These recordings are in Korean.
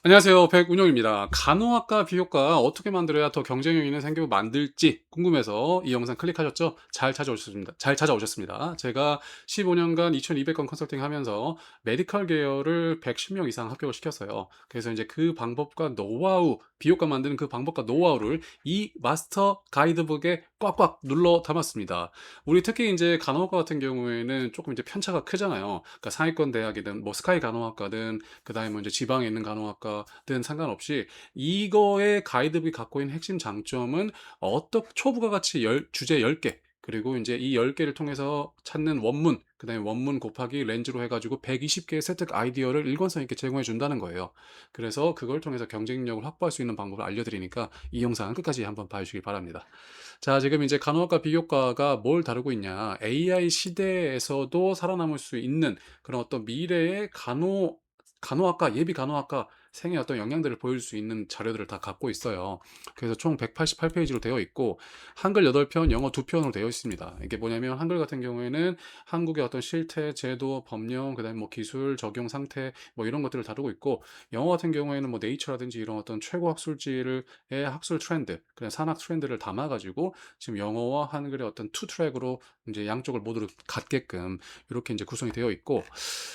안녕하세요. 백운용입니다. 간호학과 비교과 어떻게 만들어야 더 경쟁력 있는 생계부 만들지 궁금해서 이 영상 클릭하셨죠? 잘 찾아오셨습니다. 잘 찾아오셨습니다. 제가 15년간 2200건 컨설팅 하면서 메디컬 계열을 110명 이상 합격을 시켰어요. 그래서 이제 그 방법과 노하우, 비교과 만드는 그 방법과 노하우를 이 마스터 가이드북에 꽉꽉 눌러 담았습니다. 우리 특히 이제 간호학과 같은 경우에는 조금 이제 편차가 크잖아요. 그러니까 상위권 대학이든 뭐 스카이 간호학과든 그다음에 뭐 이제 지방에 있는 간호학과든 상관없이 이거의 가이드북이 갖고 있는 핵심 장점은 초보가 같이 주제 10개 그리고 이제 이 10개를 통해서 찾는 원문, 그다음에 원문 곱하기 렌즈로 해가지고 120개의 세특 아이디어를 일관성 있게 제공해 준다는 거예요. 그래서 그걸 통해서 경쟁력을 확보할 수 있는 방법을 알려드리니까 이 영상 끝까지 한번 봐주시기 바랍니다. 자, 지금 이제 간호학과 비교과가 뭘 다루고 있냐? AI 시대에서도 살아남을 수 있는 그런 어떤 미래의 간호학과, 예비 간호학과 생의 어떤 역량들을 보여줄 수 있는 자료들을 다 갖고 있어요. 그래서 총 188페이지로 되어 있고, 한글 8편, 영어 2편으로 되어 있습니다. 이게 뭐냐면, 한글 같은 경우에는 한국의 어떤 실태, 제도, 법령, 그 다음에 뭐 기술, 적용 상태, 뭐 이런 것들을 다루고 있고, 영어 같은 경우에는 뭐 네이처라든지 이런 어떤 최고 학술지의 학술 트렌드, 그냥 산학 트렌드를 담아가지고, 지금 영어와 한글의 어떤 투 트랙으로 이제 양쪽을 모두 갖게끔 이렇게 이제 구성이 되어 있고,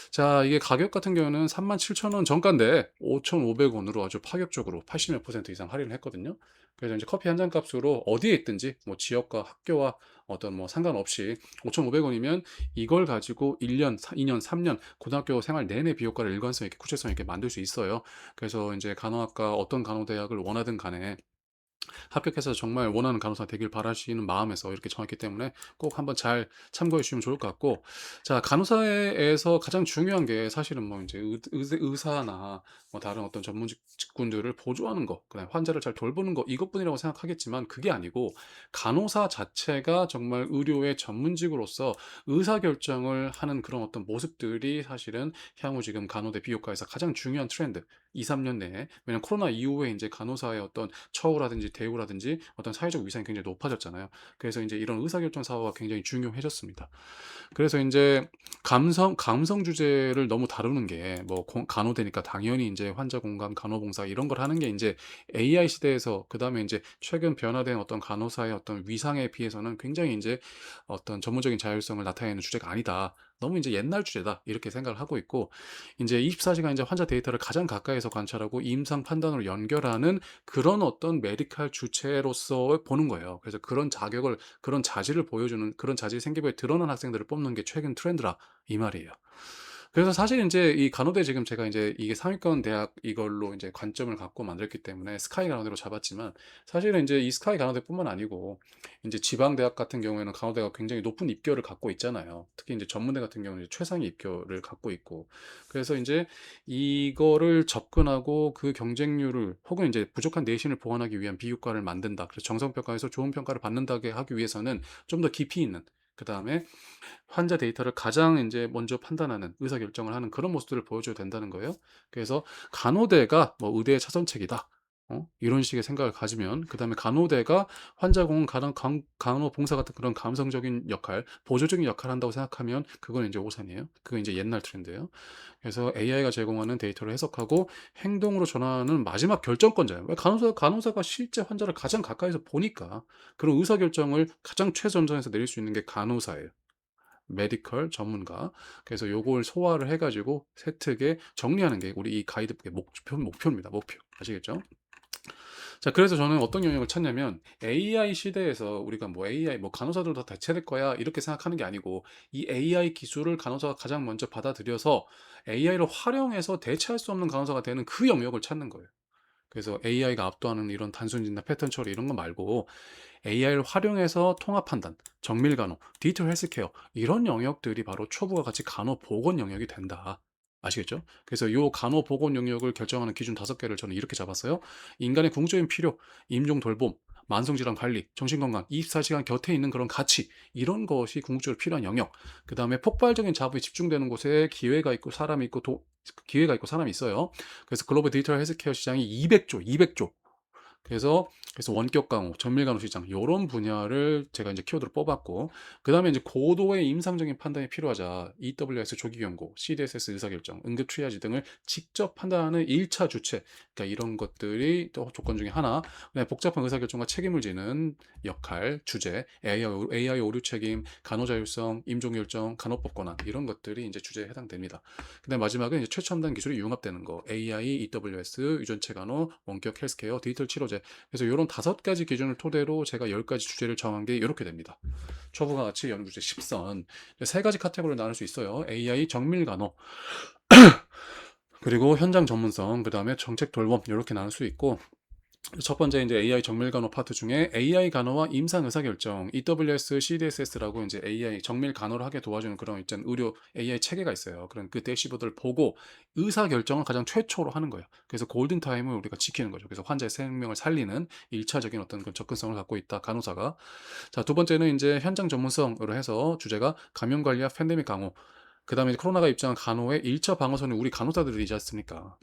자, 이게 가격 같은 경우는 37,000원 정가인데 5,500원으로 아주 파격적으로 80몇 퍼센트 이상 할인을 했거든요. 그래서 이제 커피 한 잔 값으로 어디에 있든지 뭐 지역과 학교와 어떤 뭐 상관없이 5,500원이면 이걸 가지고 1년, 2년, 3년 고등학교 생활 내내 비효과를 일관성 있게 구체성 있게 만들 수 있어요. 그래서 이제 간호학과 어떤 간호대학을 원하든 간에 합격해서 정말 원하는 간호사 되길 바라시는 마음에서 이렇게 정했기 때문에 꼭 한번 잘 참고해 주시면 좋을 것 같고, 자, 간호사에서 가장 중요한 게 사실은 뭐 이제 의사나 뭐 다른 어떤 직군들을 보조하는 거, 그다음에 환자를 잘 돌보는 거 이것뿐이라고 생각하겠지만 그게 아니고 간호사 자체가 정말 의료의 전문직으로서 의사결정을 하는 그런 어떤 모습들이 사실은 향후 지금 간호대 비효과에서 가장 중요한 트렌드 2, 3년 내에, 왜냐면 코로나 이후에 이제 간호사의 어떤 처우라든지 대우라든지 어떤 사회적 위상이 굉장히 높아졌잖아요. 그래서 이제 이런 의사결정 사고가 굉장히 중요해졌습니다. 그래서 이제 감성 주제를 너무 다루는 게 뭐 간호대니까 당연히 이제 환자 공감, 간호봉사 이런 걸 하는 게 이제 AI 시대에서 그다음에 이제 최근 변화된 어떤 간호사의 어떤 위상에 비해서는 굉장히 이제 어떤 전문적인 자율성을 나타내는 주제가 아니다. 너무 이제 옛날 주제다. 이렇게 생각을 하고 있고, 이제 24시간 이제 환자 데이터를 가장 가까이서 관찰하고 임상 판단으로 연결하는 그런 어떤 메디컬 주체로서 보는 거예요. 그래서 그런 자격을, 그런 자질을 보여주는, 그런 자질이 생기부에 드러난 학생들을 뽑는 게 최근 트렌드라 이 말이에요. 그래서 사실 인제 이 간호대 지금 제가 인제 이게 상위권 대학 이걸로 인제 관점을 갖고 만들었기 때문에 스카이 간호대로 잡았지만, 사실은 인제 이 스카이 간호대뿐만 아니고 인제 지방 대학 같은 경우에는 간호대가 굉장히 높은 입결을 갖고 있잖아요. 특히 인제 전문대 같은 경우는 이제 최상위 입결을 갖고 있고. 그래서 인제 이거를 접근하고 그 경쟁률을 혹은 인제 부족한 내신을 보완하기 위한 비교과를 만든다. 그래서 정성평가에서 좋은 평가를 받는다게 하기 위해서는 좀 더 깊이 있는, 그다음에 환자 데이터를 가장 인제 먼저 판단하는 의사결정을 하는 그런 모습들을 보여줘야 된다는 거예요. 그래서 간호대가 뭐 의대의 차선책이다. 이런 식의 생각을 가지면, 그다음에 간호대가 환자 공은 간호봉사 같은 그런 감성적인 역할, 보조적인 역할을 한다고 생각하면 그건 인제 오산이에요. 그건 인제 옛날 트렌드예요. 그래서 AI가 제공하는 데이터를 해석하고 행동으로 전환하는 마지막 결정권자예요. 왜 간호사가 실제 환자를 가장 가까이서 보니까 그런 의사결정을 가장 최전선에서 내릴 수 있는 게 간호사예요. 메디컬 전문가. 그래서 요걸 소화를 해 가지고 세특에 정리하는 게 우리 이 가이드북의 목표입니다. 목표. 아시겠죠? 자, 그래서 저는 어떤 영역을 찾냐면 AI 시대에서 우리가 뭐 AI 뭐 간호사들도 다 대체될 거야 이렇게 생각하는 게 아니고, 이 AI 기술을 간호사가 가장 먼저 받아들여서 AI를 활용해서 대체할 수 없는 간호사가 되는 그 영역을 찾는 거예요. 그래서 AI가 압도하는 이런 단순 진단, 패턴 처리 이런 거 말고 AI를 활용해서 통합 판단, 정밀 간호, 디지털 헬스케어 이런 영역들이 바로 초보와 같이 간호 보건 영역이 된다. 아시겠죠? 그래서 요 간호 보건 영역을 결정하는 기준 5개를 저는 이렇게 잡았어요. 인간의 궁극적인 필요, 임종 돌봄, 만성질환 관리, 정신건강, 24시간 곁에 있는 그런 가치, 이런 것이 궁극적으로 필요한 영역. 그 다음에 폭발적인 자본이 집중되는 곳에 기회가 있고 사람이 있고 기회가 있고 사람이 있어요. 그래서 글로벌 디지털 헬스케어 시장이 200조, 200조. 그래서 원격 강호, 정밀 간호 시장 요런 분야를 제가 이제 키워드로 뽑았고 그다음에 이제 고도의 임상적인 판단이 필요하자 EWS 조기 경고, CDSS 의사결정, 응급 트리아지 등을 직접 판단하는 1차 주체 그러니까 이런 것들이 또 조건 중에 하나. 그다음에 복잡한 의사결정과 책임을 지는 역할, 주제, AI 오류 책임, 간호자율성, 임종결정, 간호법 권한 이런 것들이 이제 주제에 해당됩니다. 그다음 마지막은 이제 최첨단 기술이 융합되는 거, AI, EWS, 유전체 간호, 원격 헬스케어, 디지털 치료제. 그래서 이런 5가지 기준을 토대로 제가 10가지 주제를 정한 게 이렇게 됩니다. 초보가 같이 연구주제 10선. 3가지 카테고리를 나눌 수 있어요. AI 정밀 간호, 그리고 현장 전문성, 그 다음에 정책 돌봄 이렇게 나눌 수 있고 첫 번째 이제 AI 정밀 간호 파트 중에 AI 간호와 임상 의사결정, EWS, CDSS라고 이제 AI 정밀 간호를 하게 도와주는 그런 있잖아요. 의료 AI 체계가 있어요. 그런 그 대시보드를 보고 의사결정을 가장 최초로 하는 거예요. 그래서 골든 타임을 우리가 지키는 거죠. 그래서 환자의 생명을 살리는 1차적인 어떤 그 접근성을 갖고 있다. 간호사가. 자, 두 번째는 이제 현장 전문성으로 해서 주제가 감염 관리와 팬데믹 강호. 그다음에 코로나가 입장한 간호의 1차 방어선은 우리 간호사들이지 않습니까?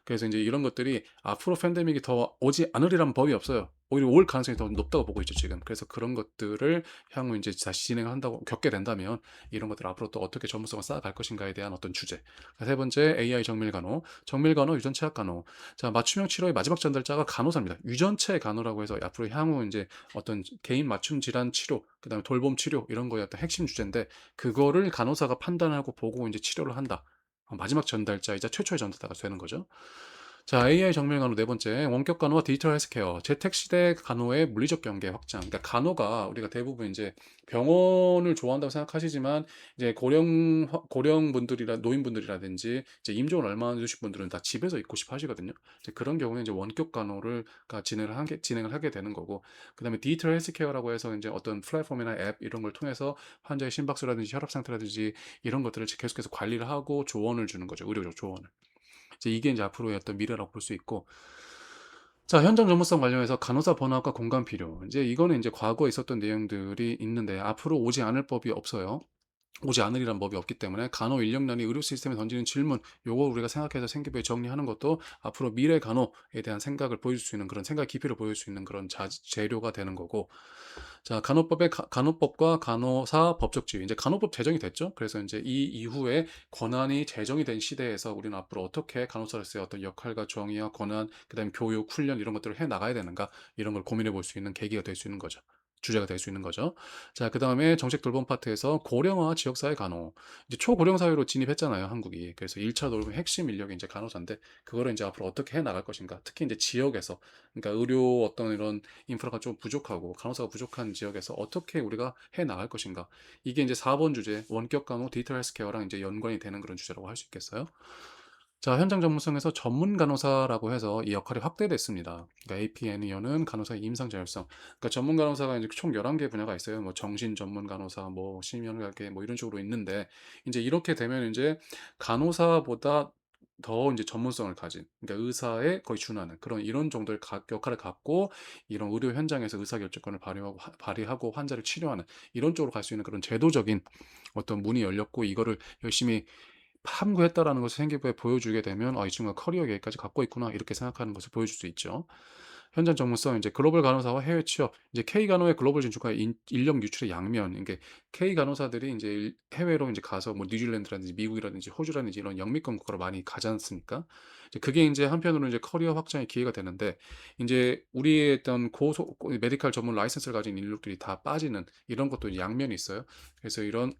그래서 이제 이런 것들이 앞으로 팬데믹이 더 오지 않으리란 법이 없어요. 오히려 올 가능성이 더 높다고 보고 있죠, 지금. 그래서 그런 것들을 향후 이제 다시 진행을 한다고 겪게 된다면 이런 것들 앞으로 또 어떻게 전문성을 쌓아갈 것인가에 대한 어떤 주제. 세 번째, AI 정밀 간호, 유전체 학 간호. 자, 맞춤형 치료의 마지막 전달자가 간호사입니다. 유전체 간호라고 해서 앞으로 향후 이제 어떤 개인 맞춤 질환 치료, 그다음에 돌봄 치료 이런 거의 어떤 핵심 주제인데 그거를 간호사가 판단하고 보고 이제 치료를 한다. 마지막 전달자이자 최초의 전달자가 되는 거죠. 자, AI 정밀 간호 네 번째, 원격 간호와 디지털 헬스케어, 재택 시대 간호의 물리적 경계 확장. 그러니까 간호가 우리가 대부분 이제 병원을 좋아한다고 생각하시지만 이제 고령분들이라 노인분들이라든지 이제 임종을 얼마 주신 분들은 다 집에서 있고 싶어 하시거든요. 이제 그런 경우에 이제 원격 간호를 진행을 하게 되는 거고, 그다음에 디지털 헬스케어라고 해서 이제 어떤 플랫폼이나 앱 이런 걸 통해서 환자의 심박수라든지 혈압 상태라든지 이런 것들을 계속해서 관리를 하고 조언을 주는 거죠. 의료적 조언을. 이제 이게 이제 앞으로의 어떤 미래라고 볼 수 있고. 자, 현장 전문성 관련해서 간호사 번아웃과 공감 필요. 이제 이거는 이제 과거에 있었던 내용들이 있는데 앞으로 오지 않을 법이 없어요. 오지 않으리란 법이 없기 때문에 간호 인력난이 의료 시스템에 던지는 질문, 요거 우리가 생각해서 생기부에 정리하는 것도 앞으로 미래 간호에 대한 생각을 보여줄 수 있는 그런 생각 깊이를 보여줄 수 있는 그런 재료가 되는 거고. 자, 간호법과 간호사 법적 지위. 이제 간호법 제정이 됐죠. 그래서 이제 이 이후에 권한이 제정이 된 시대에서 우리는 앞으로 어떻게 간호사로서의 어떤 역할과 정의와 권한, 그다음에 교육, 훈련 이런 것들을 해 나가야 되는가 이런 걸 고민해 볼 수 있는 계기가 될 수 있는 거죠. 주제가 될 수 있는 거죠. 자, 그다음에 정책 돌봄 파트에서 고령화 지역사회 간호. 이제 초고령 사회로 진입했잖아요, 한국이. 그래서 1차 돌봄 핵심 인력이 이제 간호사인데 그거를 이제 앞으로 어떻게 해 나갈 것인가. 특히 이제 지역에서 그러니까 의료 어떤 이런 인프라가 좀 부족하고 간호사가 부족한 지역에서 어떻게 우리가 해 나갈 것인가. 이게 이제 4번 주제 원격 간호 디지털 헬스케어랑 이제 연관이 되는 그런 주제라고 할 수 있겠어요. 자, 현장 전문성에서 전문 간호사라고 해서 이 역할이 확대됐습니다. 그러니까 APN이 여는 간호사의 임상 자율성. 그러니까 전문 간호사가 이제 총 11개 분야가 있어요. 뭐 정신 전문 간호사, 뭐 심연관계 뭐 이런 식으로 있는데 이제 이렇게 되면 이제 간호사보다 더 이제 전문성을 가진 그러니까 의사에 거의 준하는 그런 이런 정도의 역할을 갖고 이런 의료 현장에서 의사결정권을 발휘하고 환자를 치료하는 이런 쪽으로 갈 수 있는 그런 제도적인 어떤 문이 열렸고 이거를 열심히 탐구했다라는 것을 생기부에 보여주게 되면 이 친구가 커리어 계획까지 갖고 있구나 이렇게 생각하는 것을 보여줄 수 있죠. 현장 전문성 이제 글로벌 간호사와 해외 취업 이제 K 간호의 글로벌 진출과 인력 유출의 양면 이게 K 간호사들이 이제 해외로 이제 가서 뭐 뉴질랜드라든지 미국이라든지 호주라든지 이런 영미권 국가로 많이 가지 않습니까? 이제 그게 이제 한편으로 이제 커리어 확장의 기회가 되는데 이제 우리의 어떤 메디칼 전문 라이센스를 가진 인력들이 다 빠지는 이런 것도 이제 양면이 있어요. 그래서 이런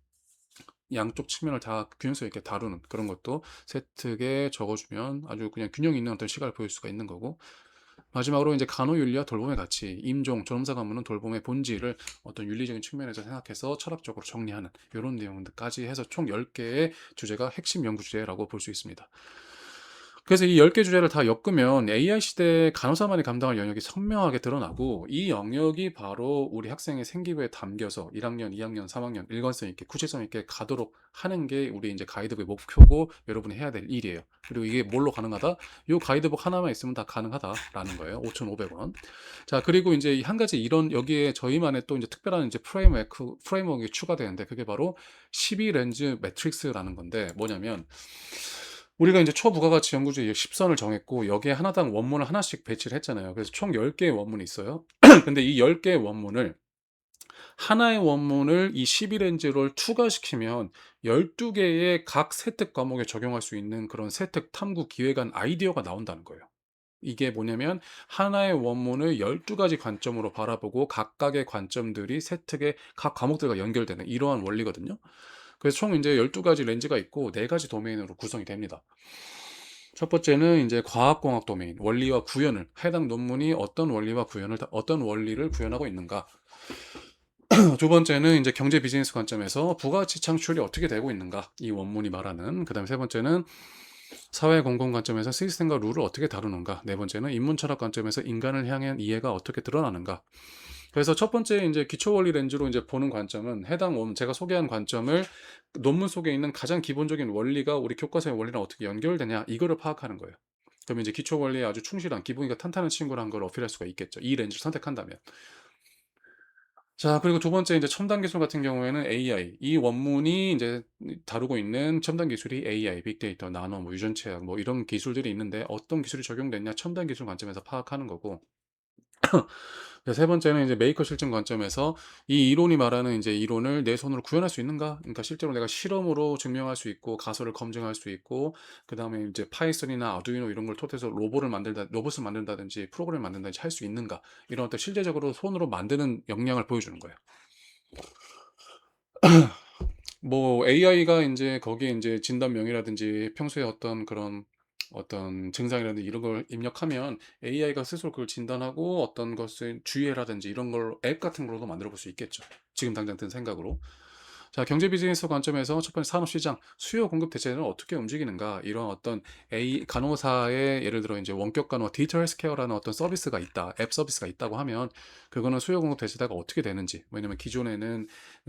양쪽 측면을 다 균형성 있게 다루는 그런 것도 세특에 적어주면 아주 그냥 균형 있는 어떤 시각을 보일 수가 있는 거고 마지막으로 이제 간호윤리와 돌봄의 가치, 임종, 전문사 간문은 돌봄의 본질을 어떤 윤리적인 측면에서 생각해서 철학적으로 정리하는 이런 내용들까지 해서 총 10개의 주제가 핵심 연구 주제라고 볼 수 있습니다. 그래서 이 10개 주제를 다 엮으면 AI 시대에 간호사만이 감당할 영역이 선명하게 드러나고 이 영역이 바로 우리 학생의 생기부에 담겨서 1학년, 2학년, 3학년 일관성 있게 구체성 있게 가도록 하는 게 우리 이제 가이드북의 목표고 여러분이 해야 될 일이에요. 그리고 이게 뭘로 가능하다? 이 가이드북 하나만 있으면 다 가능하다라는 거예요. 5,500원. 자, 그리고 이제 한 가지 이런 여기에 저희만의 또 이제 특별한 이제 프레임워크가 추가되는데 그게 바로 12 렌즈 매트릭스라는 건데 뭐냐면 우리가 이제 초부가가치 연구주의 10선을 정했고 여기에 하나당 원문을 하나씩 배치를 했잖아요. 그래서 총 10개의 원문이 있어요. 근데 이 10개의 원문을 하나의 원문을 이 12렌즈를 추가시키면 12개의 각 세특 과목에 적용할 수 있는 그런 세특 탐구 기획안 아이디어가 나온다는 거예요. 이게 뭐냐면 하나의 원문을 12가지 관점으로 바라보고 각각의 관점들이 세특의 각 과목들과 연결되는 이러한 원리거든요. 그래서 총 이제 12가지 렌즈가 있고 4가지 도메인으로 구성이 됩니다. 첫 번째는 이제 과학공학 도메인, 원리와 구현을, 해당 논문이 어떤 원리를 구현하고 있는가. 두 번째는 이제 경제 비즈니스 관점에서 부가가치 창출이 어떻게 되고 있는가. 이 원문이 말하는. 그다음에 세 번째는 사회 공공 관점에서 시스템과 룰을 어떻게 다루는가. 네 번째는 인문 철학 관점에서 인간을 향한 이해가 어떻게 드러나는가. 그래서 첫 번째 이제 기초 원리 렌즈로 이제 보는 관점은 해당 원문 제가 소개한 관점을 논문 속에 있는 가장 기본적인 원리가 우리 교과서의 원리랑 어떻게 연결되냐 이거를 파악하는 거예요. 그러면 이제 기초 원리에 아주 충실한 기본기가 탄탄한 친구라는 걸 어필할 수가 있겠죠. 이 렌즈를 선택한다면. 자, 그리고 두 번째 이제 첨단 기술 같은 경우에는 AI. 이 원문이 이제 다루고 있는 첨단 기술이 AI, 빅데이터, 나노, 뭐 유전체학 뭐 이런 기술들이 있는데 어떤 기술이 적용됐냐 첨단 기술 관점에서 파악하는 거고. 세 번째는 이제 메이커 실증 관점에서 이 이론이 말하는 이제 이론을 내 손으로 구현할 수 있는가? 그러니까 실제로 내가 실험으로 증명할 수 있고 가설을 검증할 수 있고 그다음에 이제 파이썬이나 아두이노 이런 걸 토대해서 로봇을 만든다든지 프로그램을 만든다든지 할 수 있는가? 이런 어떤 실제적으로 손으로 만드는 역량을 보여주는 거예요. 뭐 AI가 이제 거기에 이제 진단명이라든지 평소에 어떤 그런 어떤 증상이라든지 이런 걸 입력하면 AI가 스스로 그걸 진단하고 어떤 것을 주의해라든지 이런 걸 앱 같은 걸로도 만들어 볼 수 있겠죠. 지금 당장 든 생각으로. 자, 경제 비즈니스 관점에서 첫 번째 산업 시장, 수요 공급 대체는 어떻게 움직이는가? 이런 어떤 간호사의 예를 들어 이제 원격 간호, 디지털 헬스케어라는 어떤 서비스가 있다, 앱 서비스가 있다고 하면 그거는 수요 공급 대체가 어떻게 되는지. 왜냐면 기존에는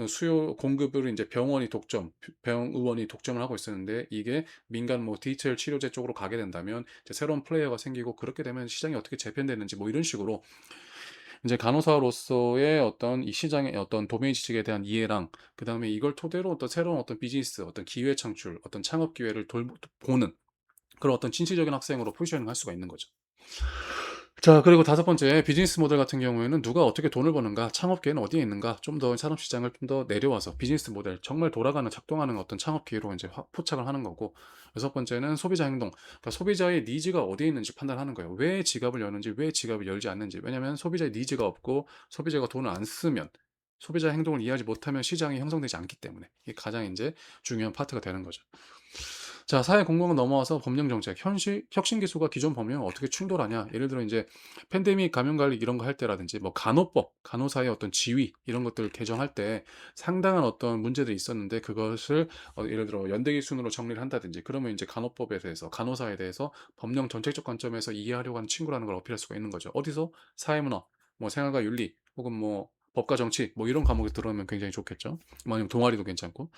수요 공급을 이제 병의원이 독점을 하고 있었는데 이게 민간 뭐 디지털 치료제 쪽으로 가게 된다면 이제 새로운 플레이어가 생기고 그렇게 되면 시장이 어떻게 재편되는지 뭐 이런 식으로 이제 간호사로서의 어떤 이 시장의 어떤 도메인 지식에 대한 이해랑 그다음에 이걸 토대로 어떤 새로운 어떤 비즈니스, 어떤 기회 창출, 어떤 창업 기회를 보는 그런 어떤 진취적인 학생으로 포지셔닝 할 수가 있는 거죠. 자, 그리고 다섯 번째 비즈니스 모델 같은 경우에는 누가 어떻게 돈을 버는가, 창업 기회는 어디에 있는가, 좀 더 산업 시장을 좀 더 내려와서 비즈니스 모델 정말 돌아가는 작동하는 어떤 창업 기회로 이제 포착을 하는 거고, 여섯 번째는 소비자 행동, 그러니까 소비자의 니즈가 어디에 있는지 판단하는 거예요. 왜 지갑을 여는지, 왜 지갑을 열지 않는지. 왜냐하면 소비자의 니즈가 없고 소비자가 돈을 안 쓰면 소비자 행동을 이해하지 못하면 시장이 형성되지 않기 때문에 이게 가장 이제 중요한 파트가 되는 거죠. 자, 사회 공공은 넘어와서 법령 정책, 혁신 기술과 기존 법령을 어떻게 충돌하냐. 예를 들어 이제 팬데믹 감염 관리 이런 거 할 때라든지 뭐 간호법, 간호사의 어떤 지위 이런 것들을 개정할 때 상당한 어떤 문제들이 있었는데 그것을 예를 들어 연대 기준으로 정리를 한다든지 그러면 이제 간호법에 대해서 간호사에 대해서 법령 정책적 관점에서 이해하려고 하는 친구라는 걸 어필할 수가 있는 거죠. 어디서? 사회문화, 뭐 생활과 윤리 혹은 뭐 법과 정치 뭐 이런 과목에 들어오면 굉장히 좋겠죠. 뭐 아니면 동아리도 괜찮고.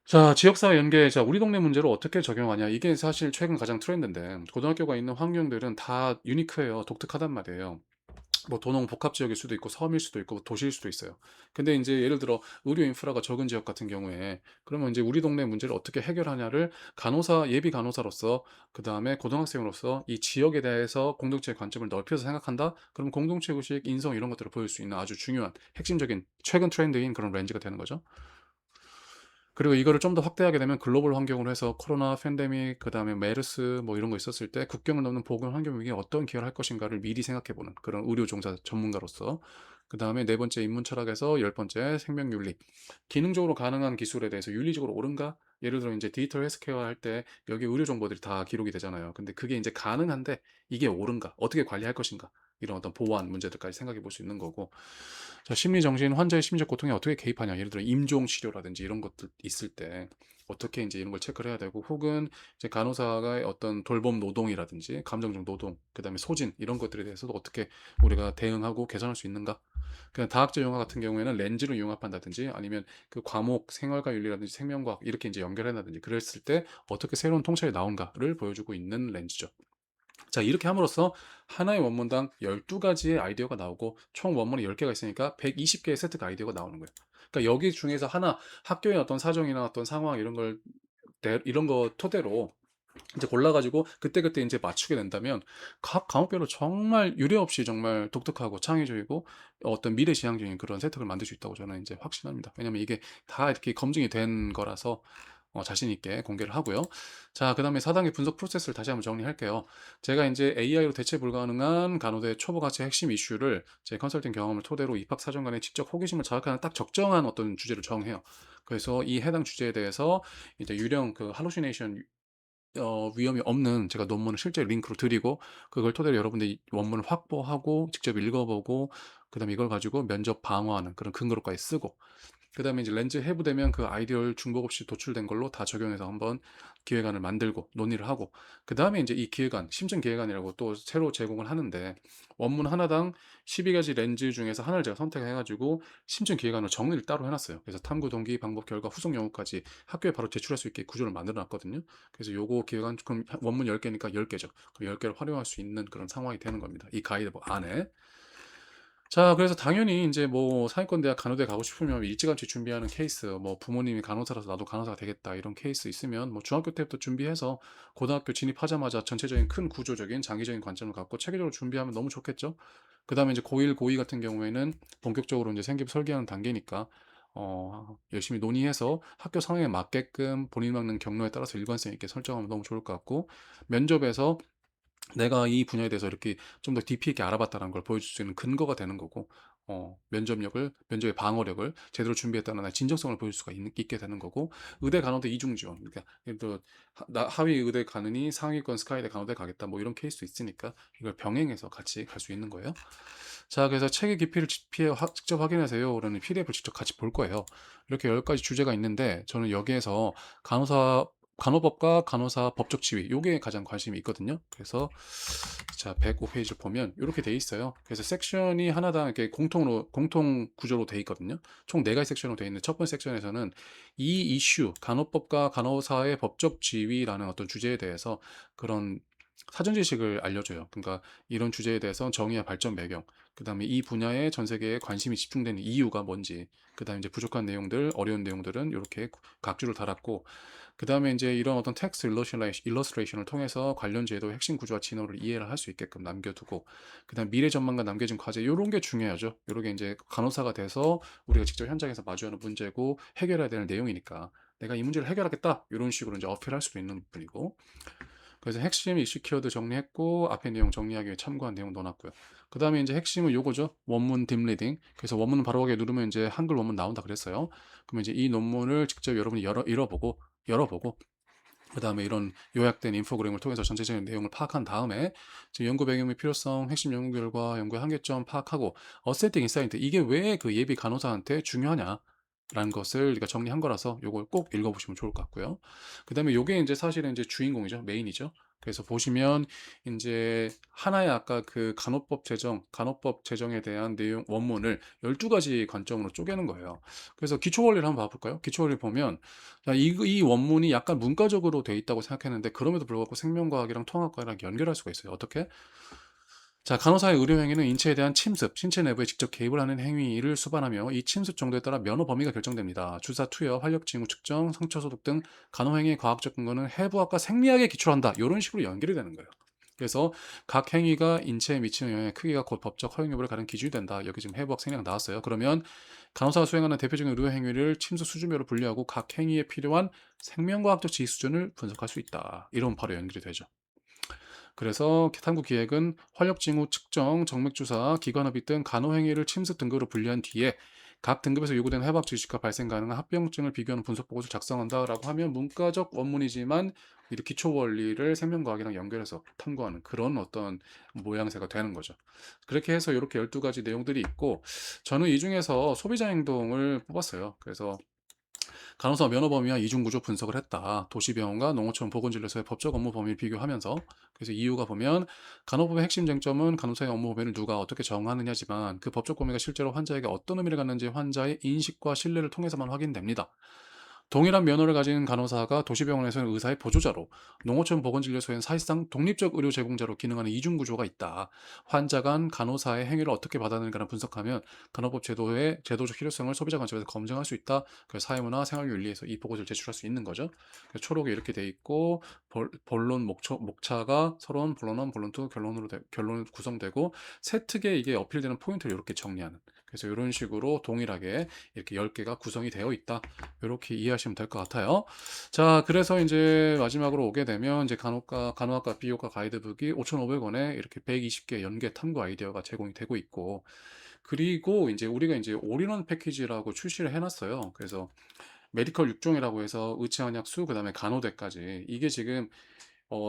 자, 지역사회 연계, 자, 우리 동네 문제를 어떻게 적용하냐. 이게 사실 최근 가장 트렌드인데, 고등학교가 있는 환경들은 다 유니크해요. 독특하단 말이에요. 뭐 도농 복합 지역일 수도 있고 섬일 수도 있고 도시일 수도 있어요. 근데 이제 예를 들어 의료 인프라가 적은 지역 같은 경우에 그러면 이제 우리 동네 문제를 어떻게 해결하냐를 예비 간호사로서 그다음에 고등학생으로서 이 지역에 대해서 공동체의 관점을 넓혀서 생각한다. 그럼 공동체 의식, 인성 이런 것들을 보일 수 있는 아주 중요한 핵심적인 최근 트렌드인 그런 렌즈가 되는 거죠. 그리고 이거를 좀 더 확대하게 되면 글로벌 환경으로 해서 코로나 팬데믹 그다음에 메르스 뭐 이런 거 있었을 때 국경을 넘는 보건 환경 위기에 어떤 기여를 할 것인가를 미리 생각해 보는 그런 의료 종사 전문가로서 그다음에 네 번째 인문 철학에서 열 번째 생명 윤리 기능적으로 가능한 기술에 대해서 윤리적으로 옳은가? 예를 들어 이제 디지털 헬스케어 할 때 여기 의료 정보들이 다 기록이 되잖아요. 근데 그게 이제 가능한데 이게 옳은가? 어떻게 관리할 것인가? 이런 어떤 보안 문제들까지 생각해 볼 수 있는 거고 자, 심리 정신 환자의 심리적 고통에 어떻게 개입하냐. 예를 들어 임종 치료라든지 이런 것들 있을 때 어떻게 이제 이런 걸 체크를 해야 되고 혹은 이제 간호사가 어떤 돌봄 노동이라든지 감정적 노동, 그다음에 소진 이런 것들에 대해서도 어떻게 우리가 대응하고 개선할 수 있는가? 그냥 다학적 융합 같은 경우에는 렌즈로 융합한다든지 아니면 그 과목 생활과 윤리라든지 생명과학 이렇게 이제 연결한다든지 그랬을 때 어떻게 새로운 통찰이 나온가를 보여주고 있는 렌즈죠. 자, 이렇게 함으로써 하나의 원문당 12가지의 아이디어가 나오고 총 원문이 10개가 있으니까 120개의 세트가 아이디어가 나오는 거예요. 그러니까 여기 중에서 하나 학교의 어떤 사정이나 어떤 상황 이런 걸 이런 거 토대로 이제 골라 가지고 그때그때 인제 맞추게 된다면 각 과목별로 정말 유례없이 정말 독특하고 창의적이고 어떤 미래지향적인 그런 세탁을 만들 수 있다고 저는 인제 확신합니다. 왜냐면 이게 다 이렇게 검증이 된 거라서 자신 있게 공개를 하고요. 자, 그다음에 4 단계 분석 프로세스를 다시 한번 정리할게요. 제가 인제 AI로 대체 불가능한 간호대 초보 가치 핵심 이슈를 제 컨설팅 경험을 토대로 입학 사정관의 지적 호기심을 자극하는 딱 적정한 어떤 주제를 정해요. 그래서 이 해당 주제에 대해서 이제 유령 그 할루시네이션 위험이 없는 제가 논문을 실제 링크로 드리고 그걸 토대로 여러분들이 원문을 확보하고 직접 읽어보고 그다음에 이걸 가지고 면접 방어하는 그런 근거로까지 쓰고 그다음에 이제 렌즈 해부되면 그 아이디어를 중복 없이 도출된 걸로 다 적용해서 한번 기획안을 만들고 논의를 하고 그다음에 이제 이 기획안, 심층 기획안이라고 또 새로 제공을 하는데 원문 하나당 12가지 렌즈 중에서 하나를 제가 선택해 가지고 심층 기획안을 정리를 따로 해 놨어요. 그래서 탐구 동기, 방법, 결과, 후속 연구까지 학교에 바로 제출할 수 있게 구조를 만들어 놨거든요. 그래서 요거 기획안 그럼 원문 10개니까 10개죠. 그 10개를 활용할 수 있는 그런 상황이 되는 겁니다. 이 가이드북 안에. 자, 그래서 당연히 인제 뭐 상위권대학 간호대 가고 싶으면 일찌감치 준비하는 케이스, 뭐 부모님이 간호사라서 '나도 간호사가 되겠다.' 이런 케이스 있으면 뭐 중학교 때부터 준비해서 고등학교 진입하자마자 전체적인 큰 구조적인 장기적인 관점을 갖고 체계적으로 준비하면 너무 좋겠죠. 그다음에 이제 고1, 고2 같은 경우에는 본격적으로 인제 생기부 설계하는 단계니까 열심히 논의해서 학교 상황에 맞게끔 본인이 맞는 경로에 따라서 일관성 있게 설정하면 너무 좋을 것 같고 면접에서 내가 이 분야에 대해서 이렇게 좀 더 깊이 있게 알아봤다는 걸 보여줄 수 있는 근거가 되는 거고 면접의 방어력을 제대로 준비했다는 나의 진정성을 보여줄 수가 있게 되는 거고 의대 간호대 이중 지원 그러니까 예를 들어 하위 의대 가느니 상위권 스카이대 간호대 가겠다 뭐 이런 케이스도 있으니까 이걸 병행해서 같이 갈 수 있는 거예요. 자, 그래서 책의 깊이를 직접 확인하세요라는 PDF를 직접 같이 볼 거예요. 이렇게 10가지 주제가 있는데 저는 여기에서 간호법과 간호사 법적 지위 요게 가장 관심이 있거든요. 그래서 자 105페이지를 보면 이렇게 돼 있어요. 그래서 섹션이 하나당 이렇게 공통 구조로 돼 있거든요. 총 4가지 섹션으로 돼 있는데 첫 번째 섹션에서는 이 이슈 간호법과 간호사의 법적 지위라는 어떤 주제에 대해서 그런 사전 지식을 알려줘요. 그러니까 이런 주제에 대해서 정의와 발전 배경, 그다음에 이 분야에 전 세계에 관심이 집중되는 이유가 뭔지, 그다음에 이제 부족한 내용들, 어려운 내용들은 이렇게 각주를 달았고, 그다음에 이제 이런 어떤 텍스트 일러스트레이션을 통해서 관련 제도의 핵심 구조와 진호를 이해를 할 수 있게끔 남겨두고, 그다음 미래 전망과 남겨진 과제 요런 게 중요하죠. 요런 게 이제 간호사가 돼서 우리가 직접 현장에서 마주하는 문제고 해결해야 되는 내용이니까 내가 이 문제를 해결하겠다 이런 식으로 이제 어필할 수도 있는 부분이고. 그래서 핵심 이슈 키워드 정리했고 앞에 내용 정리하기 위해 참고한 내용 넣어놨고요. 그 다음에 이제 핵심은 요거죠. 원문 딥리딩. 그래서 원문 바로 가게 누르면 이제 한글 원문 나온다 그랬어요. 그러면 이제 이 논문을 직접 여러분이 열어보고 그 다음에 이런 요약된 인포그램을 통해서 전체적인 내용을 파악한 다음에 지금 연구 배경 및 필요성, 핵심 연구 결과, 연구의 한계점 파악하고 어세팅 인사이트 이게 왜 그 예비 간호사한테 중요하냐 라는 것을 우리가 정리한 거라서 요걸 꼭 읽어보시면 좋을 것 같고요. 그 다음에 요게 이제 사실은 이제 주인공이죠. 메인이죠. 그래서 보시면 이제 하나의 아까 그 간호법 제정에 대한 내용 원문을 12가지 관점으로 쪼개는 거예요. 그래서 기초 원리를 한번 봐볼까요? 기초 원리 보면 자, 이 원문이 약간 문과적으로 돼 있다고 생각했는데 그럼에도 불구하고 생명과학이랑 통합과학이랑 연결할 수가 있어요. 어떻게? 자, 간호사의 의료 행위는 인체에 대한 침습, 신체 내부에 직접 개입을 하는 행위를 수반하며 이 침습 정도에 따라 면허 범위가 결정됩니다. 주사 투여, 활력 징후 측정, 상처 소독 등 간호 행위의 과학적 근거는 해부학과 생리학에 기초한다. 이런 식으로 연결이 되는 거예요. 그래서 각 행위가 인체에 미치는 영향의 크기가 곧 법적 허용 여부를 가는 기준이 된다. 여기 지금 해부학 생리학 나왔어요. 그러면 간호사가 수행하는 대표적인 의료 행위를 침습 수준별로 분류하고 각 행위에 필요한 생명과학적 지위 수준을 분석할 수 있다. 이러면 바로 연결이 되죠. 그래서 탐구 기획은 활력 징후 측정, 정맥 주사, 기관합입 등 간호 행위를 침습 등급으로 분류한 뒤에 각 등급에서 요구되는 해부학 지식과 발생 가능한 합병증을 비교하는 분석 보고서를 작성한다라고 하면 문과적 원문이지만 이 기초 원리를 생명과학이랑 연결해서 탐구하는 그런 어떤 모양새가 되는 거죠. 그렇게 해서 이렇게 12가지 내용들이 있고 저는 이 중에서 소비자 행동을 뽑았어요. 그래서 간호사 면허 범위와 이중 구조 분석을 했다. 도시병원과 농어촌 보건진료소의 법적 업무 범위를 비교하면서 그래서 이유가 보면 간호법의 핵심 쟁점은 간호사의 업무 범위를 누가 어떻게 정하느냐지만 그 법적 범위가 실제로 환자에게 어떤 의미를 갖는지 환자의 인식과 신뢰를 통해서만 확인됩니다. 동일한 면허를 가진 간호사가 도시병원에서는 의사의 보조자로, 농어촌 보건진료소엔 사실상 독립적 의료 제공자로 기능하는 이중 구조가 있다. 환자 간 간호사의 행위를 어떻게 받아들이는가를 분석하면 간호법 제도의 제도적 필요성을 소비자 관점에서 검증할 수 있다. 그 사회문화 생활윤리에서 이 보고서를 제출할 수 있는 거죠. 그래서 초록이 이렇게 돼 있고 본론 목차가 서론, 본론 1, 본론 2, 결론으로 구성되고 세특에 이게 어필되는 포인트를 이렇게 정리하는. 그래서 이런 식으로 동일하게 이렇게 10개가 구성이 되어 있다. 이렇게 이해하시면 될 것 같아요. 자, 그래서 이제 마지막으로 오게 되면 이제 간호학과 비교과 가이드북이 5,500원에 이렇게 120개 연계 탐구 아이디어가 제공이 되고 있고, 그리고 이제 우리가 이제 올인원 패키지라고 출시를 해놨어요. 그래서 메디컬 6종이라고 해서 의치한약 수, 그다음에 간호대까지 이게 지금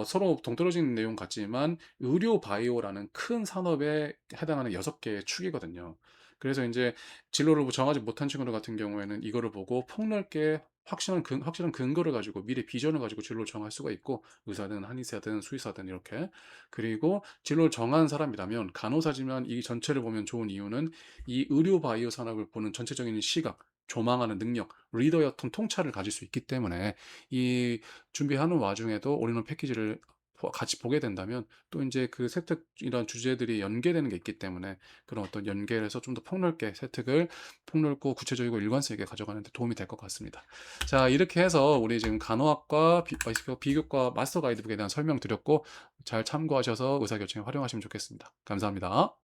서로 동떨어진 내용 같지만 의료 바이오라는 큰 산업에 해당하는 6개의 축이거든요. 그래서 이제 진로를 정하지 못한 친구들 같은 경우에는 이거를 보고 폭넓게 확실한 근거를 가지고 미래 비전을 가지고 진로를 정할 수가 있고, 의사든 한의사든 수의사든 이렇게. 그리고 진로를 정한 사람이라면 간호사지만 이 전체를 보면 좋은 이유는 이 의료 바이오 산업을 보는 전체적인 시각, 조망하는 능력, 리더의 어떤 통찰을 가질 수 있기 때문에 이 준비하는 와중에도 올인원 패키지를 같이 보게 된다면 또 이제 그 세특이란 주제들이 연계되는 게 있기 때문에 그런 어떤 연계를 해서 좀 더 폭넓게 세특을 폭넓고 구체적이고 일관성 있게 가져가는 데 도움이 될 것 같습니다. 자, 이렇게 해서 우리 지금 간호학과 비교과 마스터 가이드북에 대한 설명 드렸고, 잘 참고하셔서 의사결정에 활용하시면 좋겠습니다. 감사합니다.